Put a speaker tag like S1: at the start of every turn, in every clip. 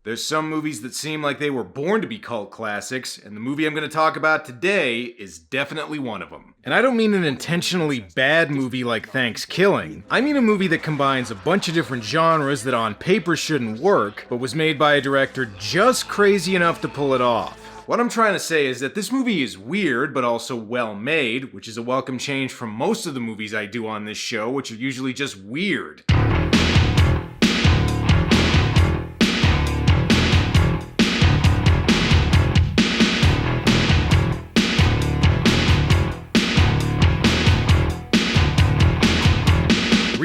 S1: There's some movies that seem like they were born to be cult classics, and the movie I'm going to talk about today is definitely one of them. And I don't mean an intentionally bad movie like Thanksgiving. I mean a movie that combines a bunch of different genres that on paper shouldn't work, but was made by a director just crazy enough to pull it off. What I'm trying to say is that this movie is weird, but also well made, which is a welcome change from most of the movies I do on this show, which are usually just weird.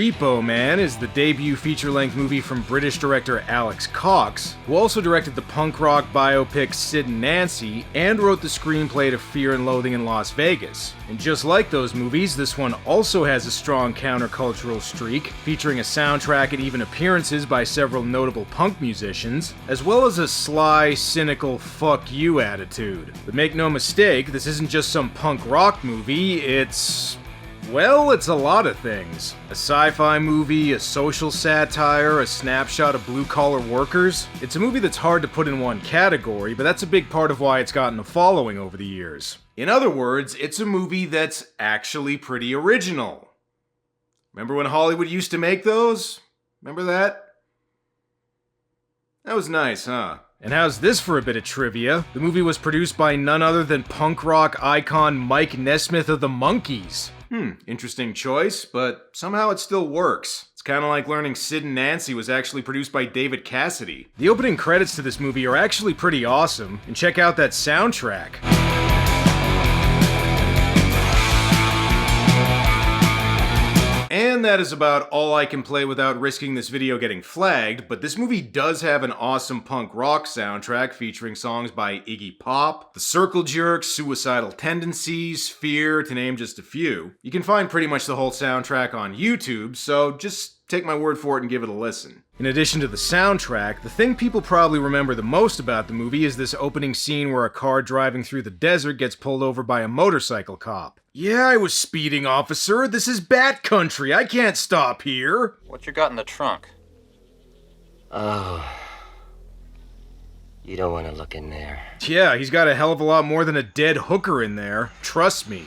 S1: Repo Man is the debut feature-length movie from British director Alex Cox, who also directed the punk rock biopic Sid and Nancy, and wrote the screenplay to Fear and Loathing in Las Vegas. And just like those movies, this one also has a strong countercultural streak, featuring a soundtrack and even appearances by several notable punk musicians, as well as a sly, cynical, fuck you attitude. But make no mistake, this isn't just some punk rock movie, well, it's a lot of things. A sci-fi movie, a social satire, a snapshot of blue-collar workers. It's a movie that's hard to put in one category, but that's a big part of why it's gotten a following over the years. In other words, it's a movie that's actually pretty original. Remember when Hollywood used to make those? Remember that? That was nice, huh? And how's this for a bit of trivia? The movie was produced by none other than punk rock icon Mike Nesmith of the Monkees. Interesting choice, but somehow it still works. It's kind of like learning Sid and Nancy was actually produced by David Cassidy. The opening credits to this movie are actually pretty awesome, and check out that soundtrack. And that is about all I can play without risking this video getting flagged, but this movie does have an awesome punk rock soundtrack featuring songs by Iggy Pop, The Circle Jerks, Suicidal Tendencies, Fear, to name just a few. You can find pretty much the whole soundtrack on YouTube, so just take my word for it and give it a listen. In addition to the soundtrack, the thing people probably remember the most about the movie is this opening scene where a car driving through the desert gets pulled over by a motorcycle cop. Yeah, I was speeding, officer. This is Bat Country. I can't stop here.
S2: What you got in the trunk?
S3: Oh. You don't want to look in there.
S1: Yeah, he's got a hell of a lot more than a dead hooker in there. Trust me.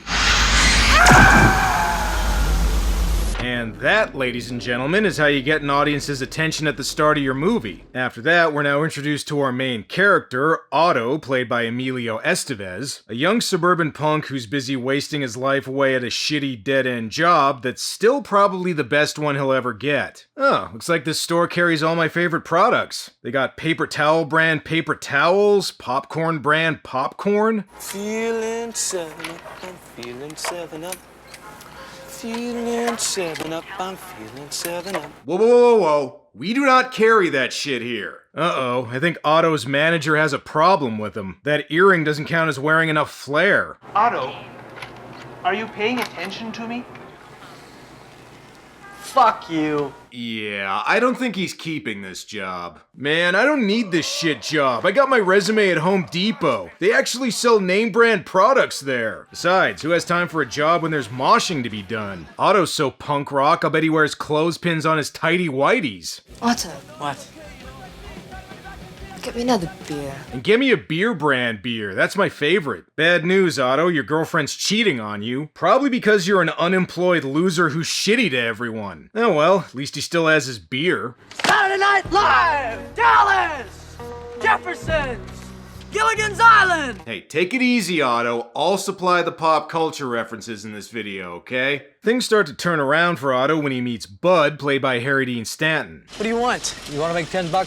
S1: And that, ladies and gentlemen, is how you get an audience's attention at the start of your movie. After that, we're now introduced to our main character, Otto, played by Emilio Estevez, a young suburban punk who's busy wasting his life away at a shitty dead-end job that's still probably the best one he'll ever get. Oh, looks like this store carries all my favorite products. They got paper towel brand paper towels, popcorn brand popcorn.
S4: Feeling 7-Up, I'm feeling 7-Up. Feeling 7-Up, I'm feeling 7-Up.
S1: Whoa, whoa, whoa, whoa. We do not carry that shit here. Uh-oh, I think Otto's manager has a problem with him. That earring doesn't count as wearing enough flair.
S5: Otto, are you paying attention to me?
S4: Fuck you.
S1: Yeah, I don't think he's keeping this job. Man, I don't need this shit job. I got my resume at Home Depot. They actually sell name brand products there. Besides, who has time for a job when there's moshing to be done? Otto's so punk rock, I'll bet he wears clothespins on his tighty whities.
S6: Otto,
S4: What?
S6: get me another beer.
S1: And give me a beer brand beer. That's my favorite. Bad news, Otto. Your girlfriend's cheating on you. Probably because you're an unemployed loser who's shitty to everyone. Oh well, at least he still has his beer.
S4: Saturday Night Live! Dallas! Jefferson's! Gilligan's Island!
S1: Hey, take it easy, Otto. I'll supply the pop culture references in this video, okay? Things start to turn around for Otto when he meets Bud, played by Harry Dean Stanton.
S4: What do you want? You want to make $10?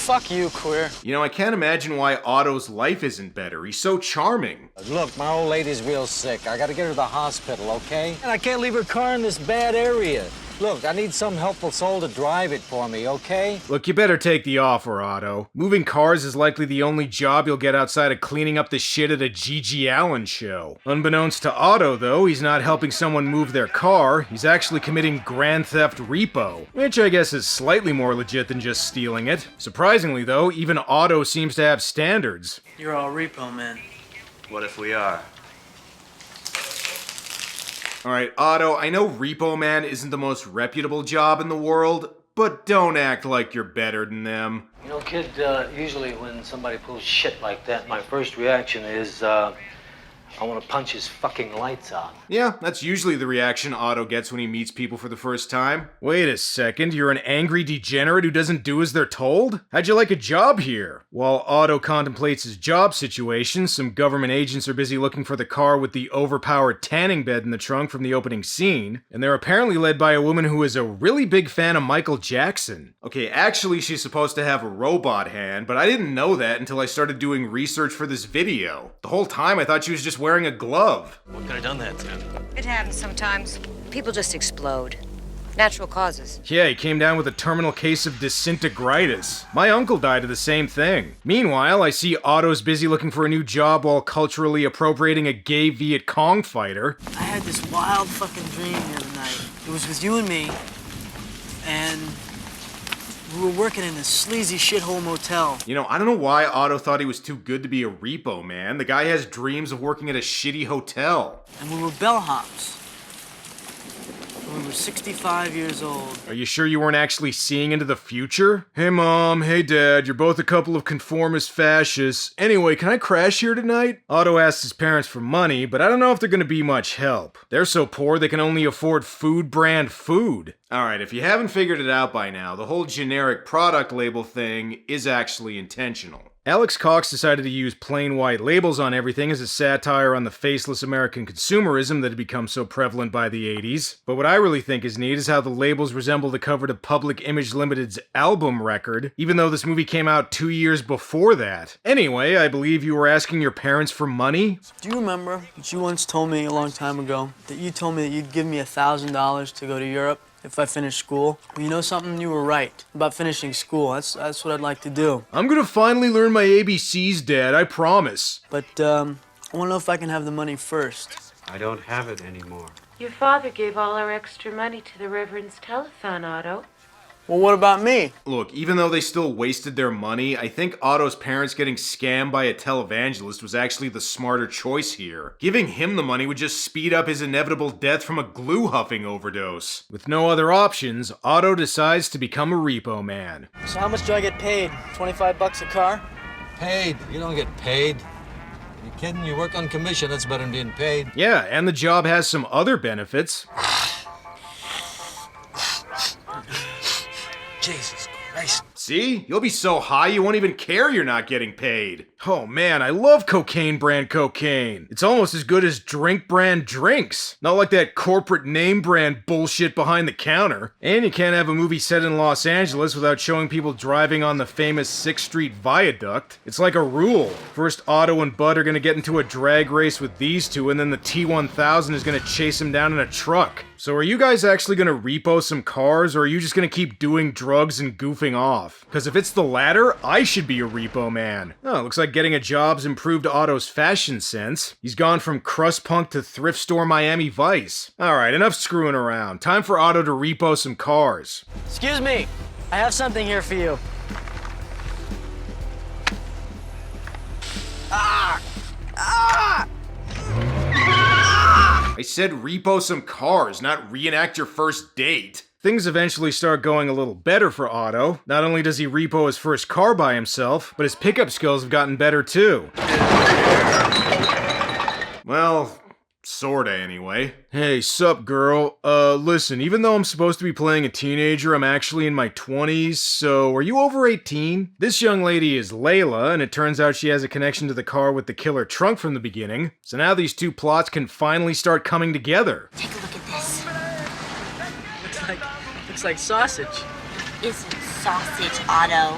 S4: Fuck you, queer.
S1: You know, I can't imagine why Otto's life isn't better. He's so charming.
S7: Look, my old lady's real sick. I gotta get her to the hospital, okay? And I can't leave her car in this bad area. Look, I need some helpful soul to drive it for me, okay?
S1: Look, you better take the offer, Otto. Moving cars is likely the only job you'll get outside of cleaning up the shit at a G.G. Allen show. Unbeknownst to Otto, though, he's not helping someone move their car. He's actually committing grand theft repo, which I guess is slightly more legit than just stealing it. Surprisingly, though, even Otto seems to have standards.
S5: You're all Repo Man.
S2: What if we are?
S1: Alright, Otto, I know Repo Man isn't the most reputable job in the world, but don't act like you're better than them.
S8: You know, kid, usually when somebody pulls shit like that, my first reaction is, I want to punch his fucking lights out.
S1: Yeah, that's usually the reaction Otto gets when he meets people for the first time. Wait a second, you're an angry degenerate who doesn't do as they're told? How'd you like a job here? While Otto contemplates his job situation, some government agents are busy looking for the car with the overpowered tanning bed in the trunk from the opening scene, and they're apparently led by a woman who is a really big fan of Michael Jackson. Okay, actually she's supposed to have a robot hand, but I didn't know that until I started doing research for this video. The whole time I thought she was just wearing a glove.
S9: What could have done that to?
S6: It happens sometimes. People just explode. Natural causes.
S1: Yeah, he came down with a terminal case of disintegritis. My uncle died of the same thing. Meanwhile, I see Otto's busy looking for a new job while culturally appropriating a gay Viet Cong fighter.
S10: I had this wild fucking dream the other night. It was with you and me, and we were working in this sleazy shithole motel.
S1: You know, I don't know why Otto thought he was too good to be a repo man. The guy has dreams of working at a shitty hotel.
S10: And we were bellhops. We were 65 years old.
S1: Are you sure you weren't actually seeing into the future? Hey mom, hey dad, you're both a couple of conformist fascists. Anyway, can I crash here tonight? Otto asks his parents for money, but I don't know if they're gonna be much help. They're so poor they can only afford food brand food. Alright, if you haven't figured it out by now, the whole generic product label thing is actually intentional. Alex Cox decided to use plain white labels on everything as a satire on the faceless American consumerism that had become so prevalent by the 80s. But what I really think is neat is how the labels resemble the cover to Public Image Limited's album record, even though this movie came out 2 years before that. Anyway, I believe you were asking your parents for money?
S10: Do you remember that you once told me a long time ago that you told me that you'd give me $1,000 to go to Europe if I finished school? Well, you know something? You were right about finishing school. That's what I'd like to do.
S1: I'm gonna finally learn my ABCs, Dad, I promise.
S10: But, I want to know if I can have the money first.
S9: I don't have it anymore.
S11: Your father gave all our extra money to the Reverend's telethon, Otto.
S10: Well, what about me?
S1: Look, even though they still wasted their money, I think Otto's parents getting scammed by a televangelist was actually the smarter choice here. Giving him the money would just speed up his inevitable death from a glue huffing overdose. With no other options, Otto decides to become a repo man.
S10: So how much do I get paid? 25 bucks a car?
S7: Paid? You don't get paid. You kidding? You work on commission. That's better than being paid.
S1: Yeah, and the job has some other benefits.
S10: Jesus Christ.
S1: See? You'll be so high you won't even care you're not getting paid. Oh man, I love cocaine brand cocaine. It's almost as good as drink brand drinks. Not like that corporate name brand bullshit behind the counter. And you can't have a movie set in Los Angeles without showing people driving on the famous 6th Street Viaduct. It's like a rule. First, Otto and Bud are gonna get into a drag race with these two, and then the T-1000 is gonna chase them down in a truck. So are you guys actually gonna repo some cars, or are you just gonna keep doing drugs and goofing off? Because if it's the latter, I should be a repo man. Oh, looks like getting a job's improved Otto's fashion sense. He's gone from crust punk to thrift store Miami Vice. Alright, enough screwing around. Time for Otto to repo some cars.
S10: Excuse me. I have something here for you.
S1: I said repo some cars, not reenact your first date. Things eventually start going a little better for Otto. Not only does he repo his first car by himself, but his pickup skills have gotten better too. Well, sorta anyway. Hey, sup girl? Listen, even though I'm supposed to be playing a teenager, I'm actually in my 20s, so are you over 18? This young lady is Layla, and it turns out she has a connection to the car with the killer trunk from the beginning. So now these two plots can finally start coming together.
S11: Take a look at this.
S10: Looks like sausage.
S11: Isn't sausage, Otto.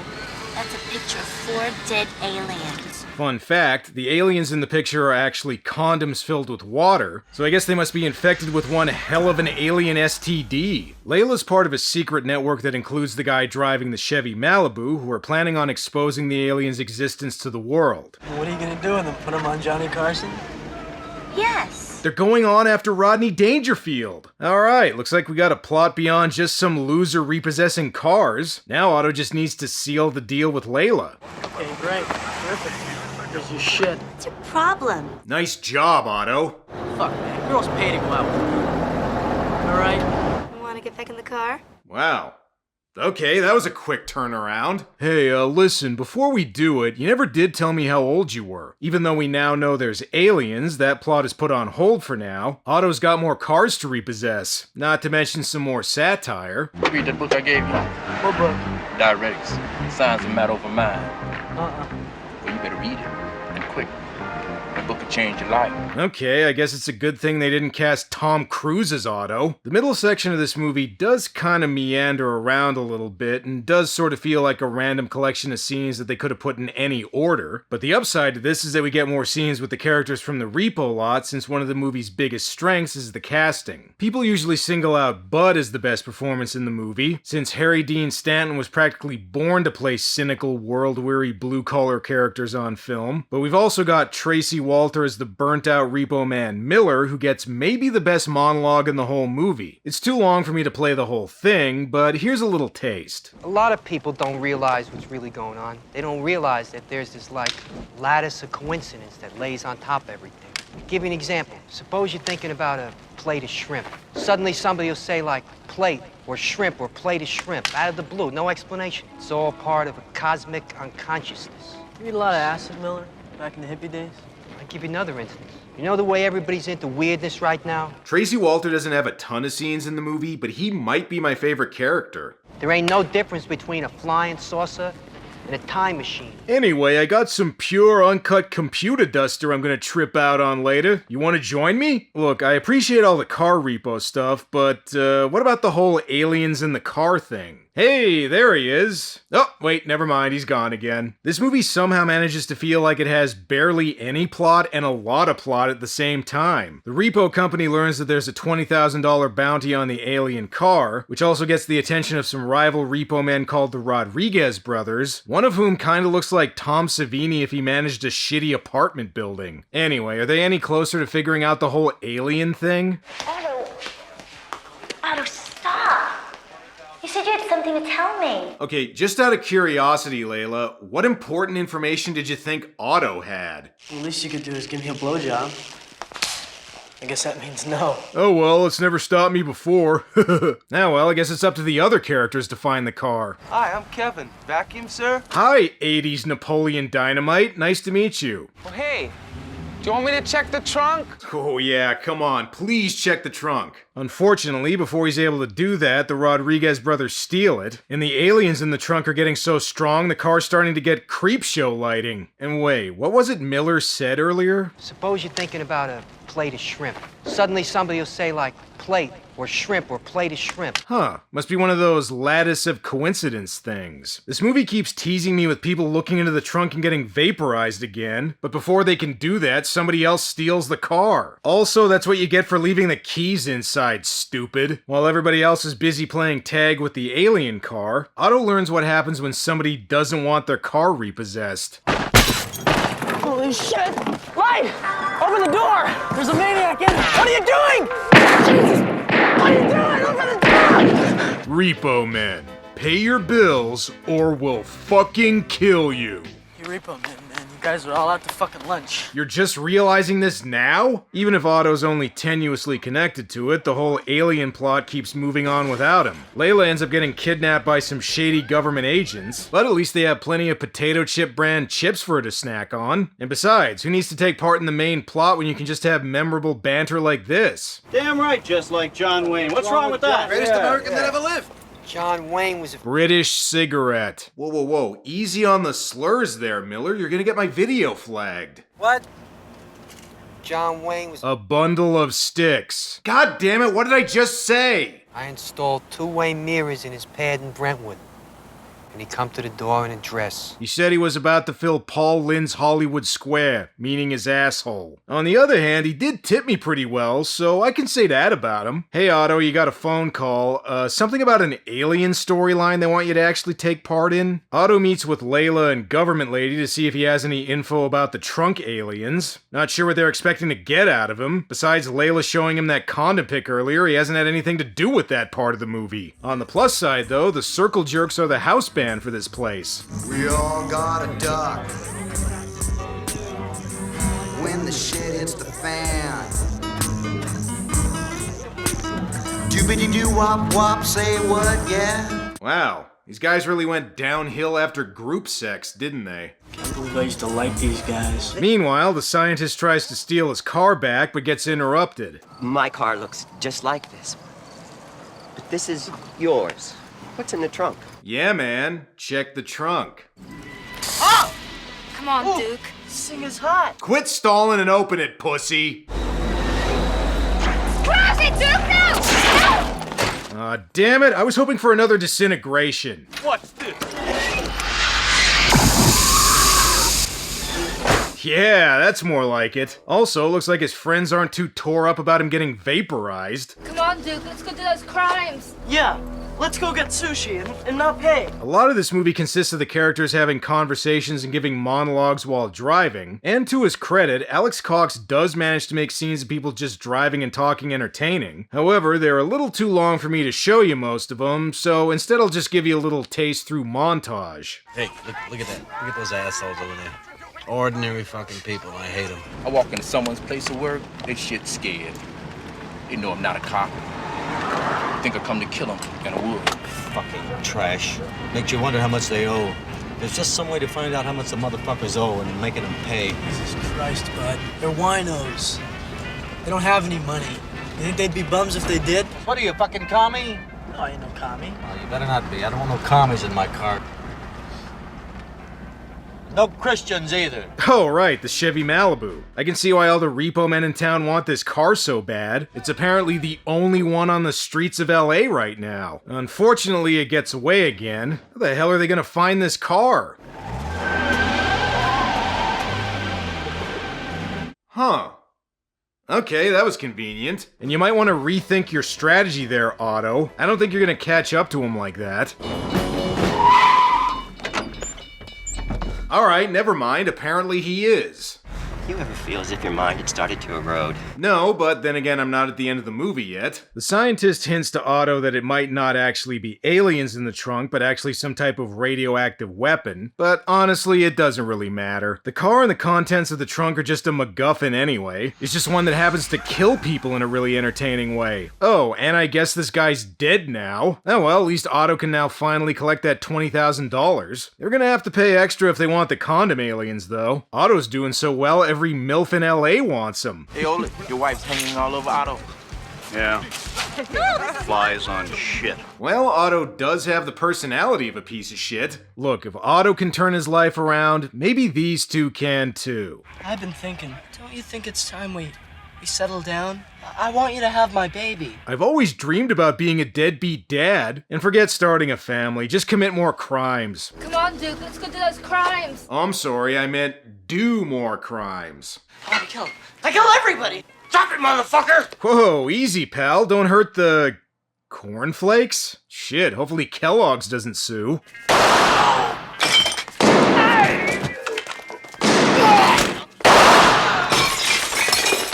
S11: That's a picture of 4 dead aliens.
S1: Fun fact, the aliens in the picture are actually condoms filled with water, so I guess they must be infected with one hell of an alien STD. Layla's part of a secret network that includes the guy driving the Chevy Malibu, who are planning on exposing the aliens' existence to the world.
S10: What are you gonna do with them? Put them on Johnny Carson?
S11: Yes.
S1: They're going on after Rodney Dangerfield. Alright, looks like we got a plot beyond just some loser repossessing cars. Now Otto just needs to seal the deal with Layla.
S10: Okay, great. Perfect. Here's your shit.
S11: What's your problem?
S1: Nice job, Otto.
S10: Fuck, man. Girls pay to go out with me. Alright?
S6: You want to get back in the car?
S1: Wow. Okay, that was a quick turnaround. Hey, listen, before we do it, you never did tell me how old you were. Even though we now know there's aliens, that plot is put on hold for now. Otto's got more cars to repossess, not to mention some more satire.
S12: Read the book I gave you.
S10: What book?
S12: Diuretics. Signs of matter over mind. Well, you better read it, and quick. That book could change your life.
S1: Okay, I guess it's a good thing they didn't cast Tom Cruise as Otto. The middle section of this movie does kind of meander around a little bit, and does sort of feel like a random collection of scenes that they could have put in any order. But the upside to this is that we get more scenes with the characters from the Repo lot, since one of the movie's biggest strengths is the casting. People usually single out Bud as the best performance in the movie, since Harry Dean Stanton was practically born to play cynical, world-weary, blue-collar characters on film. But we've also got Tracy Walter as the burnt-out Repo Man Miller, who gets maybe the best monologue in the whole movie. It's too long for me to play the whole thing, but here's a little taste.
S5: A lot of people don't realize what's really going on. They don't realize that there's this, like, lattice of coincidence that lays on top of everything. I'll give you an example. Suppose you're thinking about a plate of shrimp. Suddenly somebody will say, like, plate or shrimp or plate of shrimp, out of the blue, no explanation. It's all part of a cosmic unconsciousness.
S10: You eat a lot of acid, Miller, back in the hippie days?
S5: I'll give you another instance. You know the way everybody's into weirdness right now?
S1: Tracy Walter doesn't have a ton of scenes in the movie, but he might be my favorite character.
S5: There ain't no difference between a flying saucer and a time machine.
S1: Anyway, I got some pure, uncut computer duster I'm gonna trip out on later. You wanna join me? Look, I appreciate all the car repo stuff, but what about the whole aliens in the car thing? Hey, there he is. Oh, wait, never mind, he's gone again. This movie somehow manages to feel like it has barely any plot and a lot of plot at the same time. The repo company learns that there's a $20,000 bounty on the alien car, which also gets the attention of some rival repo men called the Rodriguez brothers, one of whom kinda looks like Tom Savini if he managed a shitty apartment building. Anyway, are they any closer to figuring out the whole alien thing?
S11: Otto, stop. You said you had something to tell me.
S1: Okay, just out of curiosity, Layla, what important information did you think Otto had?
S10: Well, the least you could do is give me a blowjob. I guess that means no.
S1: Oh well, it's never stopped me before. Now well, I guess it's up to the other characters to find the car.
S13: Hi, I'm Kevin. Vacuum, sir?
S1: Hi, 80s Napoleon Dynamite. Nice to meet you.
S13: Oh, hey. Do you want me to check the trunk?
S1: Oh yeah, come on, please check the trunk. Unfortunately, before he's able to do that, the Rodriguez brothers steal it, and the aliens in the trunk are getting so strong the car's starting to get creepshow lighting. And wait, what was it Miller said earlier?
S5: Suppose you're thinking about a plate of shrimp. Suddenly somebody will say, like, plate or shrimp or plate of shrimp.
S1: Huh, must be one of those lattice of coincidence things. This movie keeps teasing me with people looking into the trunk and getting vaporized again, but before they can do that, somebody else steals the car. Also, that's what you get for leaving the keys inside, stupid. While everybody else is busy playing tag with the alien car, Otto learns what happens when somebody doesn't want their car repossessed.
S10: Holy shit! Light! Open the door! There's a maniac in it! What are you doing? Jesus! What are you doing? Open the door!
S1: Repo Men, pay your bills or we'll fucking kill you.
S10: You Repo Man, man. You guys are all out to fucking lunch.
S1: You're just realizing this now? Even if Otto's only tenuously connected to it, the whole alien plot keeps moving on without him. Layla ends up getting kidnapped by some shady government agents, but at least they have plenty of potato chip brand chips for her to snack on. And besides, who needs to take part in the main plot when you can just have memorable banter like this?
S14: Damn right, just like John Wayne. What's wrong with that?
S13: Greatest American that ever lived.
S5: John Wayne was a
S1: British cigarette. Whoa, whoa, whoa. Easy on the slurs there, Miller. You're gonna get my video flagged.
S5: What? John Wayne was
S1: A bundle of sticks. God damn it, what did I just say?
S5: I installed two-way mirrors in his pad in Brentwood. And he come to the door in a dress.
S1: He said he was about to fill Paul Lynn's Hollywood Square, meaning his asshole. On the other hand, he did tip me pretty well, so I can say that about him. Hey Otto, you got a phone call. Something about an alien storyline they want you to actually take part in? Otto meets with Layla and Government Lady to see if he has any info about the trunk aliens. Not sure what they're expecting to get out of him. Besides Layla showing him that condom pic earlier, he hasn't had anything to do with that part of the movie. On the plus side though, the Circle Jerks are the house band for this place.
S15: We all got a duck when the shit hits the fan. Doobity doo wop wop, say what, yeah?
S1: Wow, these guys really went downhill after group sex, didn't they?
S10: Can't believe I used to like these guys.
S1: Meanwhile, the scientist tries to steal his car back, but gets interrupted.
S3: My car looks just like this. But this is yours. What's in the trunk?
S1: Yeah, man. Check the trunk.
S11: Oh!
S6: Come on, Duke.
S11: This thing is hot.
S1: Quit stalling and open it, pussy!
S11: Close it, Duke! No!
S1: Aw, damn it. I was hoping for another disintegration.
S13: What's this?
S1: Yeah, that's more like it. Also, looks like his friends aren't too tore up about him getting vaporized.
S11: Come on, Duke. Let's go do those crimes.
S10: Yeah, let's go get sushi and not pay.
S1: A lot of this movie consists of the characters having conversations and giving monologues while driving, and to his credit, Alex Cox does manage to make scenes of people just driving and talking entertaining. However, they're a little too long for me to show you most of them, so instead I'll just give you a little taste through montage.
S9: Hey, look at that. Look at those assholes over there. Ordinary fucking people. I hate them.
S12: I walk into someone's place of work, they shit scared. They know I'm not a cop. Think I come to kill them, and I would.
S7: Fucking trash. Makes you wonder how much they owe. There's just some way to find out how much the motherfuckers owe and making them pay.
S10: Jesus Christ, bud. They're winos. They don't have any money. You think they'd be bums if they did?
S7: What are you, fucking commie?
S10: No, I ain't no commie.
S7: Oh, you better not be. I don't want no commies in my car. No Christians either.
S1: Oh, right, the Chevy Malibu. I can see why all the repo men in town want this car so bad. It's apparently the only one on the streets of LA right now. Unfortunately, it gets away again. How the hell are they gonna find this car? Huh. Okay, that was convenient. And you might want to rethink your strategy there, Otto. I don't think you're gonna catch up to him like that. Alright, never mind. Apparently he is.
S3: You ever feel as if your mind had started to erode?
S1: No, but then again, I'm not at the end of the movie yet. The scientist hints to Otto that it might not actually be aliens in the trunk, but actually some type of radioactive weapon. But honestly, it doesn't really matter. The car and the contents of the trunk are just a MacGuffin anyway. It's just one that happens to kill people in a really entertaining way. Oh, and I guess this guy's dead now. Oh well, at least Otto can now finally collect that $20,000. They're gonna have to pay extra if they want the condom aliens, though. Otto's doing so well, every MILF in LA wants him.
S12: Hey, Ole, your wife's hanging all over Otto.
S14: Yeah. Flies on shit.
S1: Well, Otto does have the personality of a piece of shit. Look, if Otto can turn his life around, maybe these two can too.
S10: I've been thinking, don't you think it's time we settle down? I want you to have my baby.
S1: I've always dreamed about being a deadbeat dad. And forget starting a family, just commit more crimes.
S11: Come on, Duke. Let's go do those crimes.
S1: Oh, I'm sorry, I meant do more crimes.
S10: I want to kill him. I kill everybody.
S12: Stop it, motherfucker!
S1: Whoa, easy, pal. Don't hurt the... cornflakes? Shit, hopefully Kellogg's doesn't sue.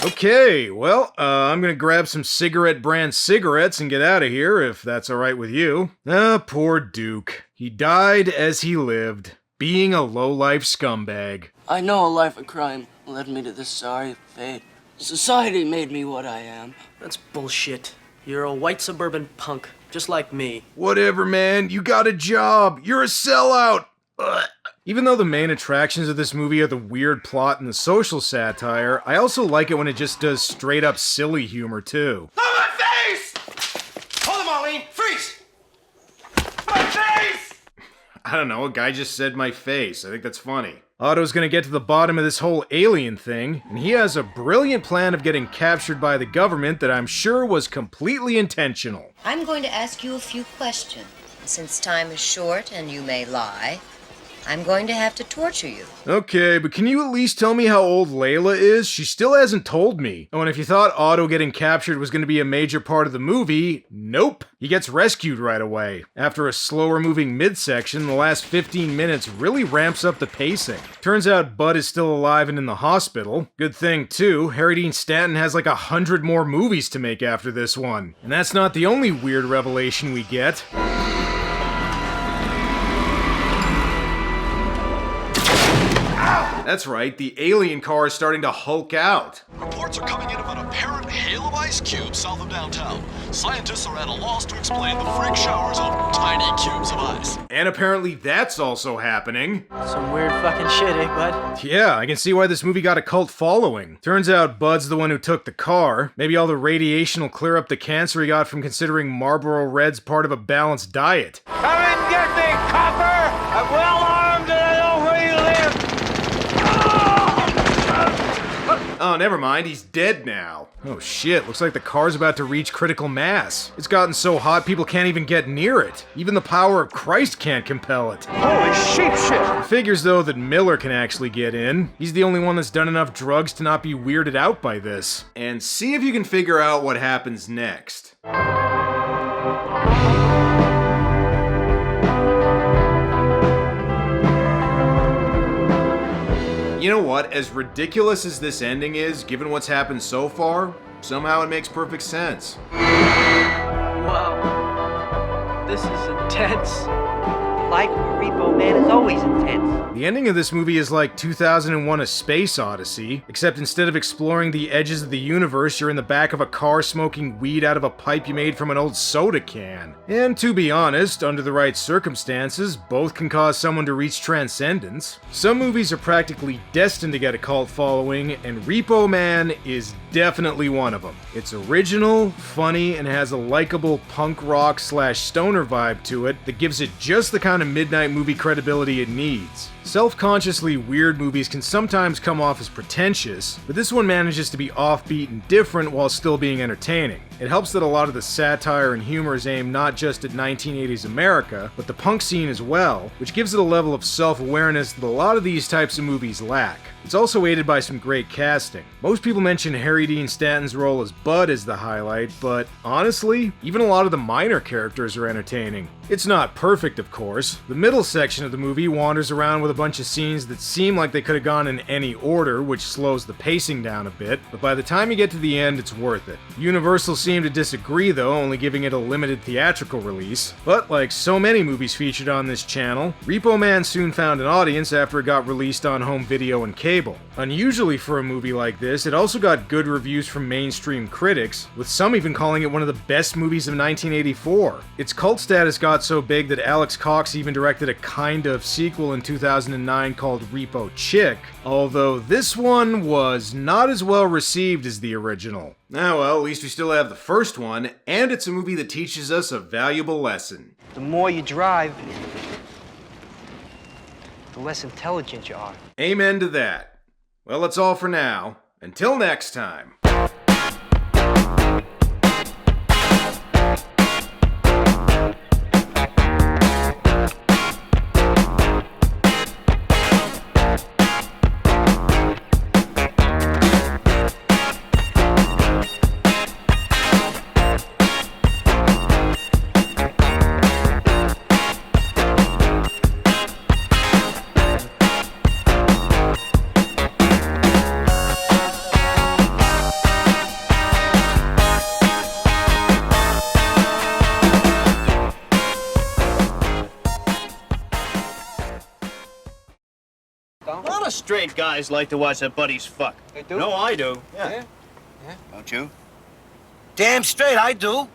S1: Okay, well, I'm gonna grab some cigarette brand cigarettes and get out of here, if that's alright with you. Ah, poor Duke. He died as he lived, being a low-life scumbag.
S10: I know a life of crime led me to this sorry fate. Society made me what I am. That's bullshit. You're a white suburban punk, just like me.
S1: Whatever, man. You got a job. You're a sellout. Ugh. Even though the main attractions of this movie are the weird plot and the social satire, I also like it when it just does straight-up silly humor, too.
S13: Oh, my face! Hold him, Marlene! Freeze! My face!
S1: I don't know, a guy just said my face. I think that's funny. Otto's gonna get to the bottom of this whole alien thing, and he has a brilliant plan of getting captured by the government that I'm sure was completely intentional.
S6: I'm going to ask you a few questions. Since time is short and you may lie, I'm going to have to torture you.
S1: Okay, but can you at least tell me how old Layla is? She still hasn't told me. Oh, and if you thought Otto getting captured was going to be a major part of the movie, nope. He gets rescued right away. After a slower moving midsection, the last 15 minutes really ramps up the pacing. Turns out Bud is still alive and in the hospital. Good thing, too, Harry Dean Stanton has like 100 more movies to make after this one. And that's not the only weird revelation we get. That's right, the alien car is starting to hulk out.
S16: Reports are coming in of an apparent hail of ice cubes south of downtown. Scientists are at a loss to explain the freak showers of tiny cubes of ice.
S1: And apparently that's also happening.
S10: Some weird fucking shit, eh, bud?
S1: Yeah, I can see why this movie got a cult following. Turns out Bud's the one who took the car. Maybe all the radiation will clear up the cancer he got from considering Marlboro Red's part of a balanced diet.
S13: Come and get me, copper! I'm well armed and I know where you live!
S1: Oh, never mind, he's dead now. Oh shit, looks like the car's about to reach critical mass. It's gotten so hot people can't even get near it. Even the power of Christ can't compel it.
S13: Holy sheep shit!
S1: It figures though that Miller can actually get in. He's the only one that's done enough drugs to not be weirded out by this. And see if you can figure out what happens next. You know what? As ridiculous as this ending is, given what's happened so far, somehow it makes perfect sense.
S5: Wow. This is intense. Life of a Repo Man is always intense.
S1: The ending of this movie is like 2001: A Space Odyssey, except instead of exploring the edges of the universe, you're in the back of a car smoking weed out of a pipe you made from an old soda can. And to be honest, under the right circumstances, both can cause someone to reach transcendence. Some movies are practically destined to get a cult following, and Repo Man is definitely one of them. It's original, funny, and has a likable punk rock / stoner vibe to it that gives it just the kind of midnight movie credibility it needs. Self-consciously weird movies can sometimes come off as pretentious, but this one manages to be offbeat and different while still being entertaining. It helps that a lot of the satire and humor is aimed not just at 1980s America, but the punk scene as well, which gives it a level of self-awareness that a lot of these types of movies lack. It's also aided by some great casting. Most people mention Harry Dean Stanton's role as Bud as the highlight, but honestly, even a lot of the minor characters are entertaining. It's not perfect, of course. The middle section of the movie wanders around with a bunch of scenes that seem like they could have gone in any order, which slows the pacing down a bit, but by the time you get to the end, it's worth it. Universal seem to disagree though, only giving it a limited theatrical release. But like so many movies featured on this channel, Repo Man soon found an audience after it got released on home video and cable. Unusually for a movie like this, it also got good reviews from mainstream critics, with some even calling it one of the best movies of 1984. Its cult status got so big that Alex Cox even directed a kind of sequel in 2009 called Repo Chick, although this one was not as well received as the original. Ah well, at least we still have the first one, and it's a movie that teaches us a valuable lesson.
S5: The more you drive, the less intelligent you are.
S1: Amen to that. Well, that's all for now. Until next time.
S17: A lot of straight guys like to watch their buddies fuck.
S5: They do?
S17: No, I do.
S5: Yeah.
S17: Don't you?
S13: Damn straight I do.